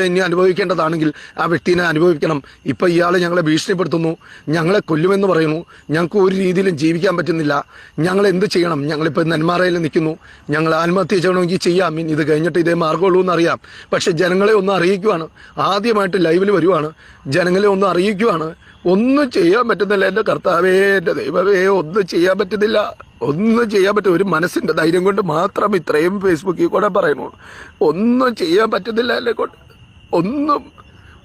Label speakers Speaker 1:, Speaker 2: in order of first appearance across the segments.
Speaker 1: ഇനി അനുഭവിക്കേണ്ടതാണെങ്കിൽ ആ വ്യക്തിനെ അനുഭവിക്കണം. ഇപ്പം ഇയാൾ ഞങ്ങളെ ഭീഷണിപ്പെടുത്തുന്നു, ഞങ്ങളെ കൊല്ലുമെന്ന് പറയുന്നു. ഞങ്ങൾക്ക് ഒരു രീതിയിലും ജീവിക്കാൻ പറ്റുന്നില്ല. ഞങ്ങൾ എന്ത് ചെയ്യണം? ഞങ്ങളിപ്പോൾ നെന്മാറയിൽ നിൽക്കുന്നു. ഞങ്ങൾ ആത്മഹത്യ ചെയ്യണമെങ്കിൽ ചെയ്യാം, ഇത് കഴിഞ്ഞിട്ട് ഇതേ മാർഗ്ഗമുള്ളൂ എന്നറിയാം. പക്ഷേ ജനങ്ങളെ ഒന്ന് അറിയിക്കുവാണ്, ആദ്യമായിട്ട് ലൈവിൽ വരുവാണ്, ജനങ്ങളെ ഒന്ന് അറിയിക്കുവാണ്. ഒന്നും ചെയ്യാൻ പറ്റുന്നില്ല. എൻ്റെ കർത്താവേ, എൻ്റെ ദൈവമേ, ഒന്നും ചെയ്യാൻ പറ്റുന്നില്ല. ഒന്നും ചെയ്യാൻ പറ്റും. ഒരു മനസ്സിൻ്റെ ധൈര്യം കൊണ്ട് മാത്രം ഇത്രയും ഫേസ്ബുക്കിൽ കൂടെ പറയുന്നു. ഒന്നും ചെയ്യാൻ പറ്റുന്നില്ല. എന്നെ കൊണ്ട്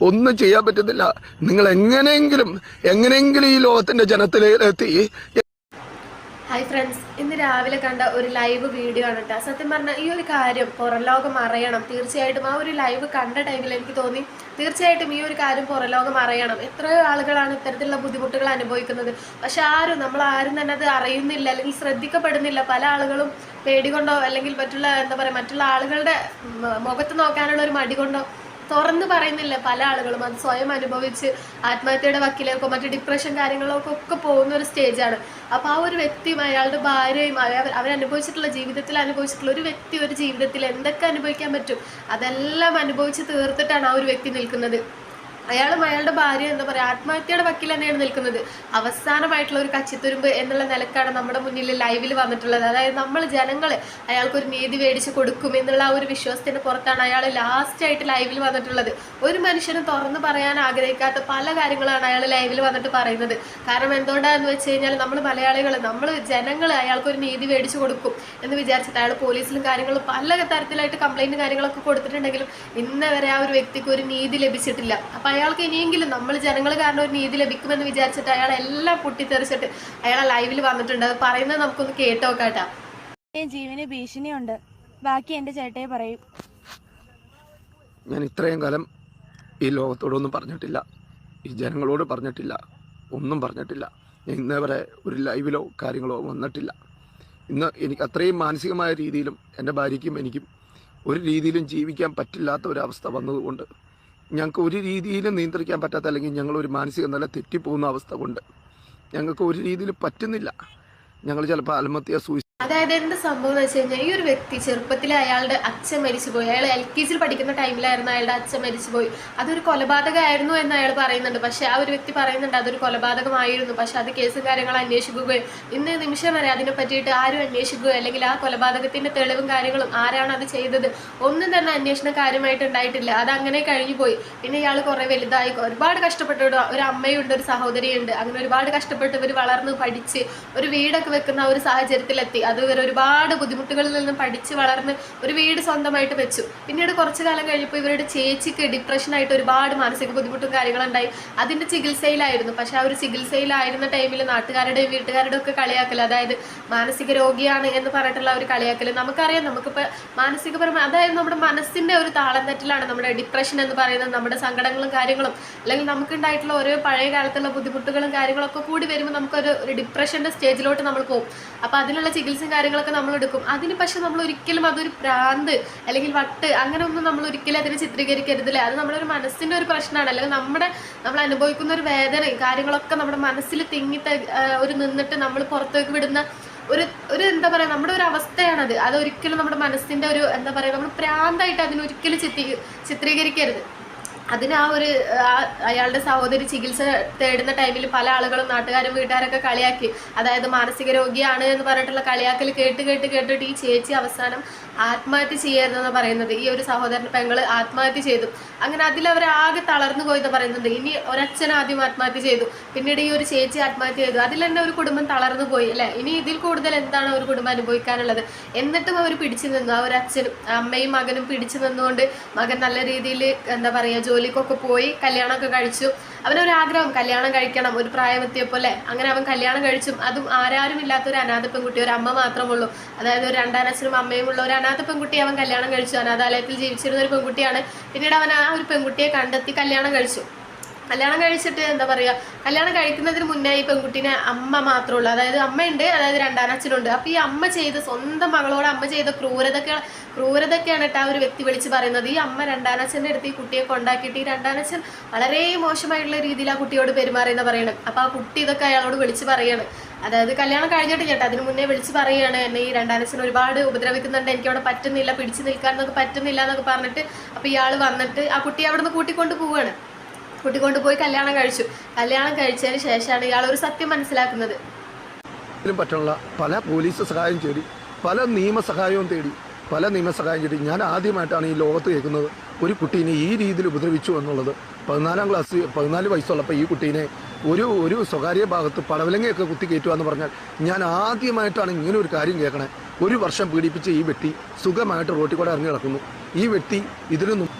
Speaker 1: ഒന്നും ചെയ്യാൻ പറ്റുന്നില്ല. നിങ്ങൾ എങ്ങനെയെങ്കിലും ഈ ലോകത്തിൻ്റെ ജനത്തിലെത്തി.
Speaker 2: ഹായ് ഫ്രണ്ട്സ്, ഇന്ന് രാവിലെ കണ്ട ഒരു ലൈവ് വീഡിയോ ആണ് കേട്ടോ. സത്യം പറഞ്ഞാൽ ഈ ഒരു കാര്യം പുറം ലോകം അറിയണം. തീർച്ചയായിട്ടും ആ ഒരു ലൈവ് കണ്ട ടൈമിൽ എനിക്ക് തോന്നി തീർച്ചയായിട്ടും ഈ ഒരു കാര്യം പുറം ലോകം അറിയണം. എത്രയോ ആളുകളാണ് ഇത്തരത്തിലുള്ള ബുദ്ധിമുട്ടുകൾ അനുഭവിക്കുന്നത്. പക്ഷെ നമ്മൾ ആരും തന്നെ അത് അറിയുന്നില്ല, അല്ലെങ്കിൽ ശ്രദ്ധിക്കപ്പെടുന്നില്ല. പല ആളുകളും പേടികൊണ്ടോ അല്ലെങ്കിൽ മറ്റുള്ള ആളുകളുടെ മുഖത്ത് നോക്കാനുള്ള ഒരു മടി കൊണ്ടോ തുറന്ന് പറയുന്നില്ല. പല ആളുകളും അത് സ്വയം അനുഭവിച്ച് ആത്മഹത്യയുടെ വക്കിലേക്കോ മറ്റു ഡിപ്രഷൻ കാര്യങ്ങളൊക്കെ ഒക്കെ പോകുന്ന ഒരു സ്റ്റേജാണ്. അപ്പോൾ ആ ഒരു വ്യക്തിയും അയാളുടെ ഭാര്യയും അവരനുഭവിച്ചിട്ടുള്ള ജീവിതത്തിൽ അനുഭവിച്ചിട്ടുള്ള ഒരു വ്യക്തി ഒരു ജീവിതത്തിൽ എന്തൊക്കെ അനുഭവിക്കാൻ പറ്റും അതെല്ലാം അനുഭവിച്ച് തീർത്തിട്ടാണ് ആ ഒരു വ്യക്തി നിൽക്കുന്നത്. അയാളും അയാളുടെ ഭാര്യ ആത്മഹത്യയുടെ വക്കിൽ തന്നെയാണ് നിൽക്കുന്നത്. അവസാനമായിട്ടുള്ള ഒരു കച്ചിത്തുരുമ്പ് എന്നുള്ള നിലക്കാണ് നമ്മുടെ മുന്നിൽ ലൈവിൽ വന്നിട്ടുള്ളത്. അതായത് ജനങ്ങൾ അയാൾക്കൊരു നീതി മേടിച്ച് കൊടുക്കും എന്നുള്ള ആ ഒരു വിശ്വാസത്തിന് പുറത്താണ് അയാൾ ലാസ്റ്റായിട്ട് ലൈവിൽ വന്നിട്ടുള്ളത്. ഒരു മനുഷ്യനും തുറന്നു പറയാൻ ആഗ്രഹിക്കാത്ത പല കാര്യങ്ങളാണ് അയാൾ ലൈവിൽ വന്നിട്ട് പറയുന്നത്. കാരണം എന്തുകൊണ്ടാന്ന് വെച്ച് കഴിഞ്ഞാൽ ജനങ്ങൾ അയാൾക്കൊരു നീതി മേടിച്ച് കൊടുക്കും എന്ന് വിചാരിച്ചിട്ട് അയാൾ പോലീസിലും കാര്യങ്ങളും പല തരത്തിലായിട്ട് കംപ്ലൈന്റ് കാര്യങ്ങളൊക്കെ കൊടുത്തിട്ടുണ്ടെങ്കിലും ഇന്ന് വരെ ആ ഒരു വ്യക്തിക്ക് ഒരു നീതി ലഭിച്ചിട്ടില്ല. അപ്പൊ അയാൾക്ക് ഇനിയെങ്കിലും ജനങ്ങൾ കാരണം ഒരു നീതി ലഭിക്കുമെന്ന് വിചാരിച്ചിട്ട് അയാൾ എല്ലാം പൊട്ടിത്തെറിച്ചിട്ട് അയാളെ ലൈവിൽ വന്നിട്ടുണ്ട്. അത് പറയുന്നത് നമുക്കൊന്ന് കേട്ടോക്കാട്ടാ.
Speaker 3: ജീവന് ഭീഷണിയുണ്ട്, ബാക്കി എന്റെ ചേട്ടയെ പറയും.
Speaker 1: ഞാൻ ഇത്രയും കാലം ഈ ലോകത്തോടൊന്നും പറഞ്ഞിട്ടില്ല, ഈ ജനങ്ങളോട് പറഞ്ഞിട്ടില്ല, ഒന്നും പറഞ്ഞിട്ടില്ല. ഞാൻ ഇന്നേ വരെ ഒരു ലൈവിലോ കാര്യങ്ങളോ വന്നിട്ടില്ല. ഇന്ന് എനിക്ക് അത്രയും മാനസികമായ രീതിയിലും എൻ്റെ ഭാര്യയ്ക്കും എനിക്കും ഒരു രീതിയിലും ജീവിക്കാൻ പറ്റില്ലാത്ത ഒരവസ്ഥ വന്നതുകൊണ്ട്, ഞങ്ങൾക്ക് ഒരു രീതിയിലും നിയന്ത്രിക്കാൻ പറ്റാത്ത, അല്ലെങ്കിൽ ഞങ്ങളൊരു മാനസിക നില തെറ്റിപ്പോകുന്ന അവസ്ഥ കൊണ്ട് ഞങ്ങൾക്ക് ഒരു രീതിയിലും പറ്റുന്നില്ല. ഞങ്ങൾ ചിലപ്പോൾ ആത്മഹത്യ,
Speaker 2: അതായത് എന്ത് സംഭവം എന്ന് വെച്ച് കഴിഞ്ഞാൽ ഈ ഒരു വ്യക്തി ചെറുപ്പത്തിൽ അയാളുടെ അച്ഛൻ മരിച്ചുപോയി. അയാൾ LKG പഠിക്കുന്ന ടൈമിലായിരുന്നു അയാളുടെ അച്ഛൻ മരിച്ചുപോയി. അതൊരു കൊലപാതകമായിരുന്നു എന്ന് അയാൾ പറയുന്നുണ്ട്. പക്ഷെ ആ ഒരു വ്യക്തി പറയുന്നുണ്ട് അതൊരു കൊലപാതകമായിരുന്നു, പക്ഷെ അത് കേസും കാര്യങ്ങൾ അന്വേഷിക്കുകയോ ഇന്ന് നിമിഷം വരെ അതിനെ പറ്റിയിട്ട് ആരും അന്വേഷിക്കുകയോ അല്ലെങ്കിൽ ആ കൊലപാതകത്തിന്റെ തെളിവും കാര്യങ്ങളും ആരാണ് അത് ചെയ്തത് ഒന്നും തന്നെ അന്വേഷണ കാര്യമായിട്ട് ഉണ്ടായിട്ടില്ല. അത് അങ്ങനെ കഴിഞ്ഞു പോയി. പിന്നെ ഇയാൾ കുറെ വലുതായി ഒരുപാട് കഷ്ടപ്പെട്ടു. ഒരു അമ്മയുണ്ട്, ഒരു സഹോദരിയുണ്ട്. അങ്ങനെ ഒരുപാട് കഷ്ടപ്പെട്ട് ഇവർ വളർന്ന് പഠിച്ച് ഒരു വീടൊക്കെ വെക്കുന്ന ഒരു സാഹചര്യത്തിലെത്തി. അത് ഇവർ ഒരുപാട് ബുദ്ധിമുട്ടുകളിൽ നിന്നും പഠിച്ച് വളർന്ന് ഒരു വീട് സ്വന്തമായിട്ട് വെച്ചു. പിന്നീട് കുറച്ചു കാലം കഴിഞ്ഞപ്പോൾ ഇവരുടെ ചേച്ചിക്ക് ഡിപ്രഷനായിട്ട് ഒരുപാട് മാനസിക ബുദ്ധിമുട്ടും കാര്യങ്ങളുണ്ടായി. അതിന്റെ ചികിത്സയിലായിരുന്നു. പക്ഷെ ആ ഒരു ചികിത്സയിലായിരുന്ന ടൈമിൽ നാട്ടുകാരുടെയും വീട്ടുകാരുടെയും ഒക്കെ കളിയാക്കൽ, അതായത് മാനസിക രോഗിയാണ് എന്ന് പറഞ്ഞിട്ടുള്ള ഒരു കളിയാക്കൽ. നമുക്കറിയാം, നമുക്കിപ്പോൾ മാനസികപരമായി, അതായത് നമ്മുടെ മനസ്സിന്റെ ഒരു താളം തെറ്റിലാണ് നമ്മുടെ ഡിപ്രഷൻ എന്ന് പറയുന്നത്. നമ്മുടെ സങ്കടങ്ങളും കാര്യങ്ങളും അല്ലെങ്കിൽ നമുക്കുണ്ടായിട്ടുള്ള ഓരോ പഴയ കാലത്തുള്ള ബുദ്ധിമുട്ടുകളും കാര്യങ്ങളൊക്കെ കൂടി വരുമ്പോൾ നമുക്കൊരു ഡിപ്രഷന്റെ സ്റ്റേജിലോട്ട് നമ്മൾ പോകും. അപ്പൊ അതിനുള്ള ചികിത്സയും കാര്യങ്ങളൊക്കെ നമ്മൾ എടുക്കും. അതിന് പക്ഷെ നമ്മൾ ഒരിക്കലും അതൊരു ഭ്രാന്ത് അല്ലെങ്കിൽ വട്ട് അങ്ങനെ ഒന്നും നമ്മൾ ഒരിക്കലും അതിനെ ചിത്രീകരിക്കരുതില്ല. അത് നമ്മുടെ ഒരു മനസ്സിന്റെ ഒരു പ്രശ്നമാണ്. അല്ലെങ്കിൽ നമ്മൾ അനുഭവിക്കുന്ന ഒരു വേദന കാര്യങ്ങളൊക്കെ നമ്മുടെ മനസ്സിൽ നിന്നിട്ട് നമ്മൾ പുറത്തേക്ക് വിടുന്ന ഒരു എന്താ പറയാ, നമ്മുടെ ഒരു അവസ്ഥയാണത്. അതൊരിക്കലും നമ്മുടെ മനസ്സിന്റെ ഒരു എന്താ പറയാ, നമ്മൾ ഭ്രാന്തായിട്ട് അതിനൊരിക്കലും ചിത്രീകരിക്കരുത്. അതിന് അയാളുടെ സഹോദരി ചികിത്സ തേടുന്ന ടൈമിൽ പല ആളുകളും നാട്ടുകാരും വീട്ടുകാരൊക്കെ കളിയാക്കി. അതായത് മാനസിക രോഗിയാണ് എന്ന് പറഞ്ഞിട്ടുള്ള കളിയാക്കൽ കേട്ടിട്ട് ഈ ചേച്ചി അവസാനം ആത്മഹത്യ ചെയ്യരുതെന്ന് പറയുന്നത്. ഈ ഒരു സഹോദരൻ പെങ്ങള് ആത്മഹത്യ ചെയ്തു. അങ്ങനെ അതിലവരാകെ തളർന്നു പോയി എന്ന് പറയുന്നുണ്ട്. ഇനി ഒരച്ഛൻ ആദ്യം ആത്മഹത്യ ചെയ്തു, പിന്നീട് ഈ ഒരു ചേച്ചി ആത്മഹത്യ ചെയ്തു. അതിൽ തന്നെ ഒരു കുടുംബം തളർന്നു പോയി അല്ലെ. ഇനി ഇതിൽ കൂടുതൽ എന്താണ് ഒരു കുടുംബം അനുഭവിക്കാനുള്ളത്? എന്നിട്ടും അവർ പിടിച്ചു നിന്നു. ആ ഒരു അച്ഛനും അമ്മയും മകനും പിടിച്ചു നിന്നുകൊണ്ട് മകൻ നല്ല രീതിയിൽ എന്താ പറയാ ജോലിക്കൊക്കെ പോയി കല്യാണമൊക്കെ കഴിച്ചു. അവനൊരാഗ്രഹം കല്യാണം കഴിക്കണം, ഒരു പ്രായമെത്തിയപ്പോൾ അല്ലേ. അങ്ങനെ അവൻ കല്യാണം കഴിച്ചു. അതും ആരാരും ഇല്ലാത്ത ഒരു അനാഥ പെൺകുട്ടി, ഒരു അമ്മ മാത്രമുള്ളൂ. അതായത് ഒരു രണ്ടാനച്ഛനും അമ്മയും ഉള്ള ഒരു അനാഥ പെൺകുട്ടി അവൻ കല്യാണം കഴിച്ചു. അനാഥാലയത്തിൽ ജീവിച്ചിരുന്ന ഒരു പെൺകുട്ടിയാണ്. പിന്നീട് അവൻ ആ ഒരു പെൺകുട്ടിയെ കണ്ടെത്തി കല്യാണം കഴിച്ചു. കല്യാണം കഴിച്ചിട്ട് എന്താ പറയുക, കല്യാണം കഴിക്കുന്നതിന് മുന്നേ ഈ പെൺകുട്ടീനെ അമ്മ മാത്രമേ ഉള്ളൂ. അതായത് അമ്മയുണ്ട്, അതായത് രണ്ടാനച്ഛനുണ്ട്. അപ്പോൾ ഈ അമ്മ ചെയ്ത് സ്വന്തം മകളോട് അമ്മ ചെയ്ത ക്രൂരതൊക്കെയാണ് ആ ഒരു വ്യക്തി വിളിച്ച് പറയുന്നത്. ഈ അമ്മ രണ്ടാനച്ഛൻ്റെ അടുത്ത് ഈ കുട്ടിയെ കൊണ്ടാക്കിയിട്ട് ഈ രണ്ടാനച്ഛൻ വളരെ മോശമായിട്ടുള്ള രീതിയിൽ ആ കുട്ടിയോട് പെരുമാറിയെന്ന് പറയണം. അപ്പോൾ ആ കുട്ടി ഇതൊക്കെ അയാളോട് വിളിച്ച് പറയാണ്. അതായത് കല്യാണം കഴിഞ്ഞിട്ട് ചേട്ടാ അതിന് മുന്നേ വിളിച്ച് പറയുകയാണ് എന്നെ ഈ രണ്ടാനച്ഛന് ഒരുപാട് ഉപദ്രവിക്കുന്നുണ്ട്, എനിക്ക് അവിടെ പറ്റുന്നില്ല, പിടിച്ചു നിൽക്കാനൊക്കെ പറ്റുന്നില്ല എന്നൊക്കെ പറഞ്ഞിട്ട് അപ്പോൾ ഇയാൾ വന്നിട്ട് ആ കുട്ടിയെ അവിടെ നിന്ന് കൂട്ടിക്കൊണ്ട് പോവുകയാണ്. കൂട്ടിക്കൊണ്ട് പോയി കല്യാണം കഴിച്ചു. കല്യാണം കഴിച്ചതിന് ശേഷമാണ് ഇയാൾ ഒരു സത്യം മനസ്സിലാക്കുന്നത്.
Speaker 1: പറ്റുള്ള പല പോലീസ് സഹായം തേടി, പല നിയമസഹായവും തേടി, പല നിയമസഹായം തേടി ഞാൻ ആദ്യമായിട്ടാണ് ഈ ലോകത്ത് കേൾക്കുന്നത് ഒരു കുട്ടീനെ ഈ രീതിയിൽ ഉപദ്രവിച്ചു എന്നുള്ളത്. 14 വയസ്സുള്ളപ്പോൾ ഈ കുട്ടീനെ ഒരു സ്വകാര്യ ഭാഗത്ത് പടവലങ്ങയൊക്കെ കുത്തി കയറ്റുക എന്ന് പറഞ്ഞാൽ ഞാൻ ആദ്യമായിട്ടാണ് ഇങ്ങനെ ഒരു കാര്യം കേൾക്കണേ. 1 വർഷം പീഡിപ്പിച്ച ഈ വ്യക്തി സുഖമായിട്ട് റോട്ടിൽ കൂടെ ഇറങ്ങി നടക്കുന്നു. ഈ വ്യക്തി ഇതിനൊന്നും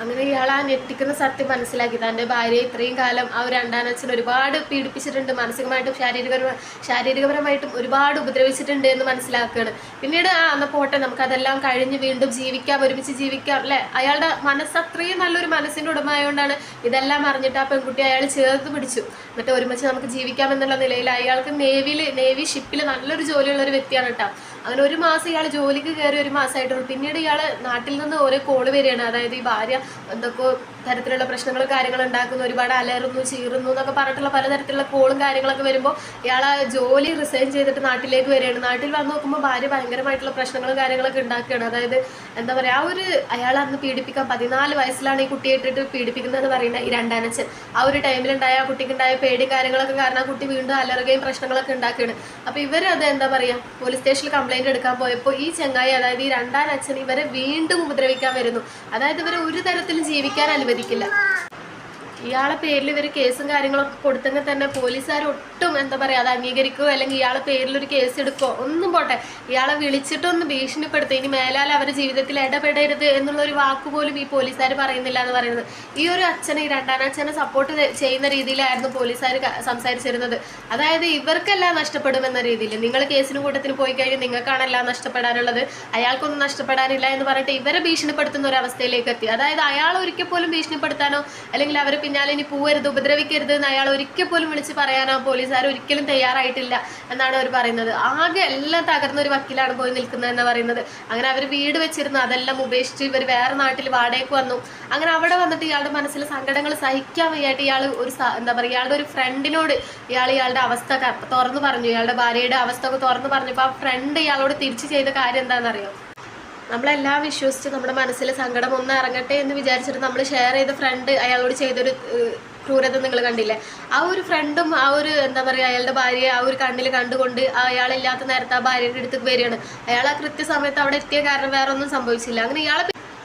Speaker 2: അങ്ങനെ ഇയാൾ ആ ഞെട്ടിക്കുന്ന സത്യം മനസ്സിലാക്കി. തൻ്റെ ഭാര്യയെ ഇത്രയും കാലം ആ ഒരു രണ്ടാനച്ഛൻ ഒരുപാട് പീഡിപ്പിച്ചിട്ടുണ്ട്, മാനസികമായിട്ടും ശാരീരികപരമായിട്ടും ഒരുപാട് ഉപദ്രവിച്ചിട്ടുണ്ട് എന്ന് മനസ്സിലാക്കുകയാണ്. പിന്നീട് അന്ന് പോട്ടെ, നമുക്കതെല്ലാം കഴിഞ്ഞ് വീണ്ടും ജീവിക്കാം, ഒരുമിച്ച് ജീവിക്കാം അല്ലേ. അയാളുടെ മനസ്സ് അത്രയും നല്ലൊരു മനസ്സിൻ്റെ ഉടമയായതുകൊണ്ടാണ് ഇതെല്ലാം അറിഞ്ഞിട്ട് ആ പെൺകുട്ടി അയാൾ ചേർത്ത് പിടിച്ചു. എന്നിട്ട് ഒരുമിച്ച് നമുക്ക് ജീവിക്കാം എന്നുള്ള നിലയിൽ അയാൾക്ക് നേവി ഷിപ്പിൽ നല്ലൊരു ജോലിയുള്ള ഒരു വ്യക്തിയാണ് കേട്ടോ. അങ്ങനെ 1 മാസം ഇയാൾ ജോലിക്ക് കയറി 1 മാസമായിട്ടുള്ളൂ. പിന്നീട് ഇയാൾ നാട്ടിൽ നിന്ന് ഓരോ കോള് വരികയാണ്. അതായത് ഈ ഭാര്യ എന്തൊക്കെ തരത്തിലുള്ള പ്രശ്നങ്ങളും കാര്യങ്ങളും ഉണ്ടാക്കുന്നു, ഒരുപാട് അലറുന്നു, ചീറുന്നു എന്നൊക്കെ പറഞ്ഞിട്ടുള്ള പലതരത്തിലുള്ള കോളും കാര്യങ്ങളൊക്കെ വരുമ്പോൾ ഇയാൾ ആ ജോലി റിസൈൻ ചെയ്തിട്ട് നാട്ടിലേക്ക് വരികയാണ്. നാട്ടിൽ വന്ന് നോക്കുമ്പോൾ ഭാര്യ ഭയങ്കരമായിട്ടുള്ള പ്രശ്നങ്ങളും കാര്യങ്ങളൊക്കെ ഉണ്ടാക്കുകയാണ്. അതായത് എന്താ പറയുക, അയാൾ അന്ന് പീഡിപ്പിക്കാൻ 14 വയസ്സിലാണ് ഈ കുട്ടിയെ ഇട്ടിട്ട് പീഡിപ്പിക്കുന്നതെന്ന് പറയുന്നത് ഈ രണ്ടാനച്ഛൻ. ആ ഒരു ടൈമിലുണ്ടായ ആ കുട്ടിക്കുണ്ടായ പേടിയും കാര്യങ്ങളൊക്കെ കാരണം ആ കുട്ടി വീണ്ടും അലറുകയും പ്രശ്നങ്ങളൊക്കെ ഉണ്ടാക്കുകയാണ്. അപ്പോൾ ഇവരത് എന്താ പറയുക, പോലീസ് സ്റ്റേഷനിൽ കംപ്ലൈൻറ്റ് എടുക്കാൻ പോയപ്പോൾ ഈ ചെങ്ങായി, അതായത് ഈ രണ്ടാനച്ഛൻ ഇവരെ വീണ്ടും ഉപദ്രവിക്കാൻ വരുന്നു. അതായത് ഇവരെ ഒരു തരത്തിലും ജീവിക്കാൻ അനുവദിക്കില്ല. ഇയാളെ പേരിൽ ഇവർ കേസും കാര്യങ്ങളൊക്കെ കൊടുത്തെങ്കിൽ തന്നെ പോലീസുകാർ ഒട്ടും എന്താ പറയുക അത് അംഗീകരിക്കുകയോ അല്ലെങ്കിൽ ഇയാളെ പേരിലൊരു കേസ് എടുക്കുകയോ ഒന്നും പോട്ടെ, ഇയാളെ വിളിച്ചിട്ടൊന്ന് ഭീഷണിപ്പെടുത്തുക, ഇനി മേലാൽ അവരുടെ ജീവിതത്തിൽ ഇടപെടരുത് എന്നുള്ളൊരു വാക്കുപോലും ഈ പോലീസുകാർ പറയുന്നില്ല എന്ന് പറയുന്നത്. ഈ ഒരു അച്ഛനെ, ഈ രണ്ടാനച്ഛനെ സപ്പോർട്ട് ചെയ്യുന്ന രീതിയിലായിരുന്നു പോലീസുകാർ സംസാരിച്ചിരുന്നത്. അതായത് ഇവർക്കെല്ലാം നഷ്ടപ്പെടുമെന്ന രീതിയിൽ, നിങ്ങൾ കേസിന് കൂട്ടത്തിന് പോയി കഴിഞ്ഞാൽ നിങ്ങൾക്കാണെല്ലാം നഷ്ടപ്പെടാനുള്ളത്, അയാൾക്കൊന്നും നഷ്ടപ്പെടാനില്ല എന്ന് പറഞ്ഞിട്ട് ഇവരെ ഭീഷണിപ്പെടുത്തുന്ന ഒരു അവസ്ഥയിലേക്ക് എത്തി. അതായത് അയാൾ ഒരിക്കൽ പോലും ഭീഷണിപ്പെടുത്താനോ അല്ലെങ്കിൽ അവരെ പിന്നാലെ ഇനി പോവരുത്, ഉപദ്രവിക്കരുത് എന്ന് അയാൾ ഒരിക്കൽ പോലും വിളിച്ച് പറയാനോ പോലീസുകാർ ഒരിക്കലും തയ്യാറായിട്ടില്ല എന്നാണ് അവർ പറയുന്നത്. ആകെ എല്ലാം തകർന്ന ഒരു വക്കീലാണ് പോയി നിൽക്കുന്നതെന്ന് പറയുന്നത്. അങ്ങനെ അവർ വീട് വെച്ചിരുന്നു, അതെല്ലാം ഉപേക്ഷിച്ച് ഇവർ വേറെ നാട്ടിൽ വാടകയ്ക്ക് വന്നു. അങ്ങനെ അവിടെ വന്നിട്ട് ഇയാളുടെ മനസ്സിലെ സങ്കടങ്ങൾ സഹിക്കാൻ വയ്യായിട്ട് ഇയാൾ എന്താ പറയുക, ഇയാളുടെ ഒരു ഫ്രണ്ടിനോട് ഇയാളുടെ അവസ്ഥ തുറന്നു പറഞ്ഞു. ഇയാളുടെ ഭാര്യയുടെ അവസ്ഥ ഒക്കെ തുറന്നു പറഞ്ഞപ്പോൾ ആ ഫ്രണ്ട് ഇയാളോട് തിരിച്ച് ചെയ്ത കാര്യം എന്താണെന്നറിയോ? നമ്മളെല്ലാം വിശ്വസിച്ച് നമ്മുടെ മനസ്സിലെ സങ്കടം ഒന്ന് ഇറങ്ങട്ടെ എന്ന് വിചാരിച്ചിട്ട് നമ്മൾ ഷെയർ ചെയ്ത ഫ്രണ്ട് അയാളോട് ചെയ്തൊരു ക്രൂരത നിങ്ങൾ കണ്ടില്ലേ? ആ ഒരു ഫ്രണ്ടും ആ ഒരു എന്താ പറയുക അയാളുടെ ഭാര്യയെ ആ ഒരു കണ്ണിൽ കണ്ടുകൊണ്ട് അയാളില്ലാത്ത നേരത്തെ ആ ഭാര്യയുടെ അടുത്തേക്ക് വരികയാണ്. അയാൾ ആ കൃത്യസമയത്ത് അവിടെ എത്തിയ കാരണം വേറെ ഒന്നും സംഭവിച്ചില്ല.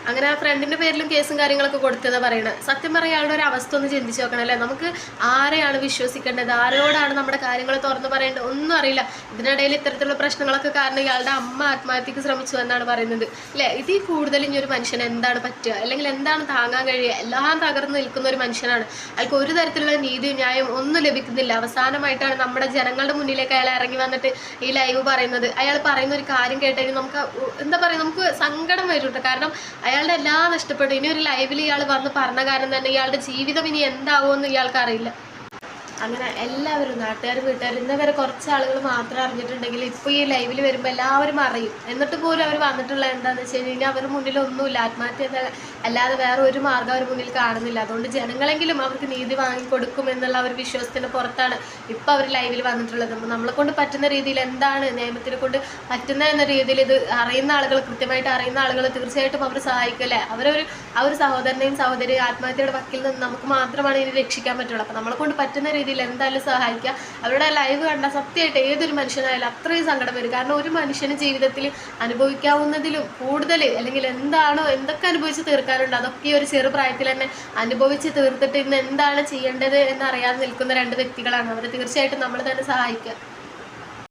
Speaker 2: അങ്ങനെ ആ ഫ്രണ്ടിൻ്റെ പേരിലും കേസും കാര്യങ്ങളൊക്കെ കൊടുത്തെന്ന് പറയുന്നത്. സത്യം പറയാൻ അയാളുടെ ഒരു അവസ്ഥ ഒന്ന് ചിന്തിച്ച് നോക്കണം അല്ലേ. നമുക്ക് ആരെയാണ് വിശ്വസിക്കേണ്ടത്, ആരോടാണ് നമ്മുടെ കാര്യങ്ങൾ തുറന്നു പറയേണ്ടത് ഒന്നും അറിയില്ല. ഇതിനിടയിൽ ഇത്തരത്തിലുള്ള പ്രശ്നങ്ങളൊക്കെ കാരണം ഇയാളുടെ അമ്മ ആത്മഹത്യക്ക് ശ്രമിച്ചു എന്നാണ് പറയുന്നത് അല്ലേ. ഇതിൽ കൂടുതൽ ഇനി ഒരു മനുഷ്യന് എന്താണ് പറ്റുക, അല്ലെങ്കിൽ എന്താണ് താങ്ങാൻ കഴിയുക? എല്ലാം തകർന്ന് നിൽക്കുന്ന ഒരു മനുഷ്യനാണ്. അയാൾക്ക് ഒരു തരത്തിലുള്ള നീതി ന്യായം ഒന്നും ലഭിക്കുന്നില്ല. അവസാനമായിട്ടാണ് നമ്മുടെ ജനങ്ങളുടെ മുന്നിലേക്ക് അയാൾ ഇറങ്ങി വന്നിട്ട് ഈ ലൈവ് പറയുന്നത്. അയാൾ പറയുന്ന ഒരു കാര്യം കേട്ടുകഴിഞ്ഞാൽ നമുക്ക് എന്താ പറയുക, നമുക്ക് സങ്കടം വരും. കാരണം അയാളുടെ എല്ലാം നഷ്ടപ്പെട്ടു. ഇനി ഒരു ലൈവിൽ ഇയാൾ വന്ന് പറഞ്ഞ കാരണം തന്നെ ഇയാളുടെ ജീവിതം ഇനി എന്താവുമെന്ന് ഇയാൾക്ക് അറിയില്ല. അങ്ങനെ എല്ലാവരും, നാട്ടുകാരും വീട്ടുകാരും, ഇന്നവരെ കുറച്ച് ആളുകൾ മാത്രം അറിഞ്ഞിട്ടുണ്ടെങ്കിൽ ഇപ്പോൾ ഈ ലൈവിൽ വരുമ്പോൾ എല്ലാവരും അറിയും. എന്നിട്ട് പോലും അവർ വന്നിട്ടുള്ള എന്താണെന്ന് വെച്ച് കഴിഞ്ഞാൽ അവരുടെ മുന്നിൽ ഒന്നുമില്ല, ആത്മഹത്യ അല്ലാതെ വേറെ ഒരു മാർഗ്ഗം അവർ മുന്നിൽ കാണുന്നില്ല. അതുകൊണ്ട് ജനങ്ങളെങ്കിലും അവർക്ക് നീതി വാങ്ങിക്കൊടുക്കും എന്നുള്ള ഒരു വിശ്വാസത്തിന് പുറത്താണ് ഇപ്പോൾ അവർ ലൈവിൽ വന്നിട്ടുള്ളത്. നമ്മളെ കൊണ്ട് പറ്റുന്ന രീതിയിൽ എന്താണ് നിയമത്തിനെ കൊണ്ട് പറ്റുന്ന എന്ന രീതിയിൽ ഇത് അറിയുന്ന ആളുകൾ, കൃത്യമായിട്ട് അറിയുന്ന ആളുകൾ തീർച്ചയായിട്ടും അവർ സഹായിക്കല്ലേ. ആ ഒരു സഹോദരനെയും സഹോദരിയും ആത്മഹത്യയുടെ വക്കിൽ നിന്ന് നമുക്ക് മാത്രമാണ് ഇനി രക്ഷിക്കാൻ പറ്റുള്ളൂ. അപ്പോൾ നമ്മളെ കൊണ്ട് പറ്റുന്ന രീതിയിൽ എന്തായാലും സഹായിക്കുക. അവരുടെ ലൈവ് കണ്ട സത്യമായിട്ട് ഏതൊരു മനുഷ്യനായാലും അത്രയും സങ്കടം വരും. കാരണം ഒരു മനുഷ്യന് ജീവിതത്തിൽ അനുഭവിക്കാവുന്നതിലും കൂടുതൽ, അല്ലെങ്കിൽ എന്തൊക്കെ അനുഭവിച്ച് തീർക്കാനുണ്ട് അതൊക്കെ ഒരു ചെറുപ്രായത്തിൽ തന്നെ അനുഭവിച്ച് തീർത്തിട്ട് ഇന്ന് എന്താണ് ചെയ്യേണ്ടത് എന്നറിയാതെ നിൽക്കുന്ന 2 വ്യക്തികളാണ്. അവരെ തീർച്ചയായിട്ടും നമ്മൾ തന്നെ സഹായിക്കുക.